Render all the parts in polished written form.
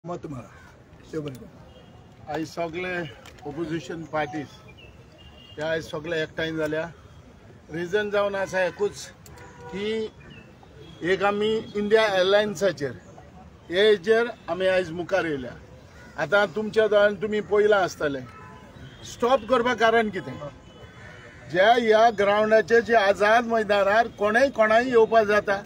मत मला आज सगळे ऑपोजिशन पार्टीज ते आज सगळे एकठांय जाल्या। रिजन जावन आसा एकूच की एक आमी इंडिया एअरलायन्साचेर हेजेर आमी आज मुखार येयल्या। आता तुमच्या दोळ्यान तुमी पळयलां आसतलें स्टॉप करपाक कारण कितें? ज्या ह्या ग्राउंडाचेर जे आझाद मैदानार कोणाय येवपाक जाता,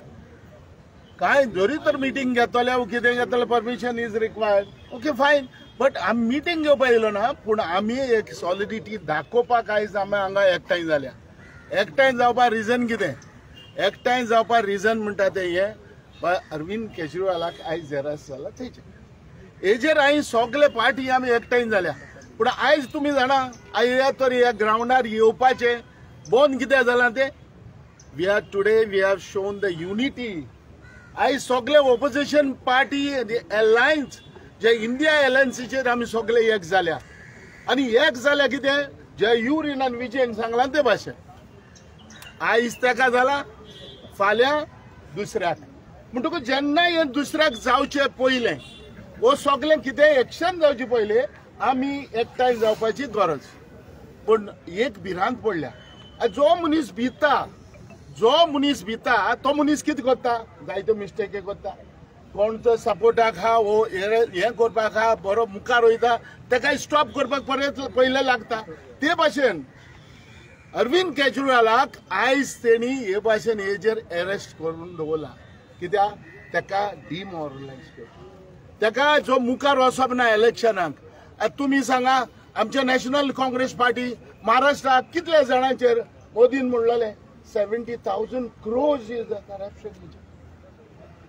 काय जरी तर मिटींग घेतले कितें घेतले परमिशन इज रिक्वायर्ड, ओके फायन, बट आमी मिटींग घेवपाक येयलो ना, पूण आमी एक सॉलिडिटी दाखोवपाक आयज आमी हांगा एकठांय जाल्या। एकठांय जावपा रिजन कितें? एकठांय जावपा रिजन म्हणटा तें हे अरविंद केजरीवालाक आयज अरेस्ट जाला थंयचे हेजेर हांवें सगळे पार्टी आमी एकठांय जाल्या। पूण आयज तुमी जाणा आयज तर ह्या ग्राउंडार येवपाचें बंद कितें जालां तें? We have shown the unity. आयज सगळे ऑपोजिशन पार्टी एलायन्स जे इंडिया एलायन्सीचेर आमी सगळे एक जाल्या आनी एक जाल्या कितें जे युरिनान विजयन सांगलां ते भाशेन आयज तेका जाला फाल्यां दुसऱ्याक म्हणटकूच जेन्ना हे दुसऱ्याक जावचे पयलें वो सगळें कितें एक्शन जावचे पयलें आमी एकठांय जावपाची गरज। पूण एक भिरांत पडल्या जो मनीस भिता तो मनीस कितें करता? जायत्यो मिस्टेकी करता, कोणचो सपोर्टाक हा वो हे करपाक हा बरो मुखार वयता तेका स्टॉप करपाक पयलें लागता। ते भाशेन अरविंद केजरीवालाक आयज तेणी हे भाशेन हेजेर अरेस्ट करून दवरला। कित्याक? तेका डिमोरलायज करता, तेका जो मुखार वचप ना इलेक्शनाक। तुमी सांगा आमचे नॅशनल काँग्रेस पार्टी महाराष्ट्रात कितल्या जाणांचेर मोदीन म्हणलेलें 70,000 crores इज द करप्शन।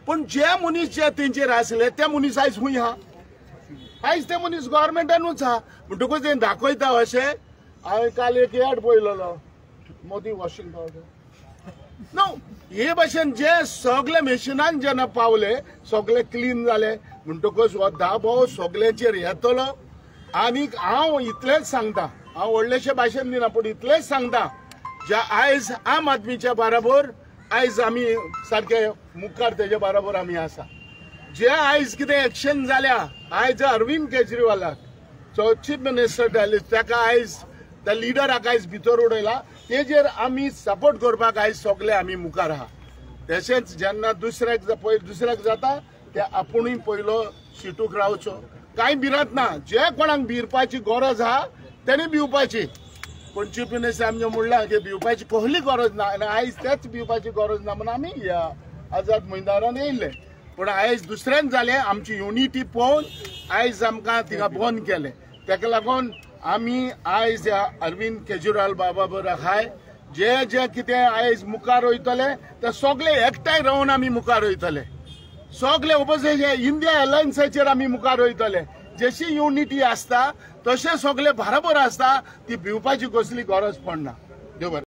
पण जे मनीस जे तेंचेर आसले ते मनीस आयज खूंय हा? आयज ते मनीस गव्हर्मेंटानूच हा। म्हणटकूच ते दाखयता अशें हांवें काल एक एड पळयलोलो मोदी वॉशिंग पावडर नो हे भाशेन जे सगळे मेशिनान जेन्ना पावले सगळे क्लीन जाले म्हणटकूच हो दाबो सगळ्यांचेर येतलो। आनी हांव इतलेंच सांगता, हांव व्हडलेशे भाशण दिना पूण इतलेंच सांगता जे आयज आम आदमीच्या बरोबर आयज आमी सारखे मुखार तेजे बरोबर आमी आसा। जे आयज कितें एक्शन जाल्या आयज अरविंद केजरीवालाक जो चीफ मिनिस्टर दिल्ली तेका आयज त्या लिडराक आयज भितर उडयला तेजेर आमी सपोर्ट करपाक आयज सगळे आमी मुखार आहा। तशेंच जेन्ना दुसऱ्याक जाता ते आपुणूय पयलो शिटूक रावचो, कांय भिरांत ना। जे कोणाक भिरपाची गरज आहा तेणी भिवपाची, पण चीफ मिनिस्टर आमचे म्हणलां की भिवपाची कसली गरज ना आनी आयज तेच भिवपाची गरज ना म्हणून आमी ह्या आझाद मैदानान येयले। पूण आयज दुसऱ्यान जालें आमची युनिटी पळोवन आयज आमकां थिंगा बंद केलें। तेका लागून आमी आयज ह्या अरविंद केजरीवाल बाबा बरोबर आहाय। जे कितें आयज मुखार वयतले ते सगळे एकठांय रावन आमी मुखार वयतले। सगळे ऑपोजिशन इंडिया एलायन्साचेर आमी मुखार वयतले। जशी युनिटी आसता तशें सगळे बरोबर आसता, ती भिवपाची कसली गरज पडना। देव बरें।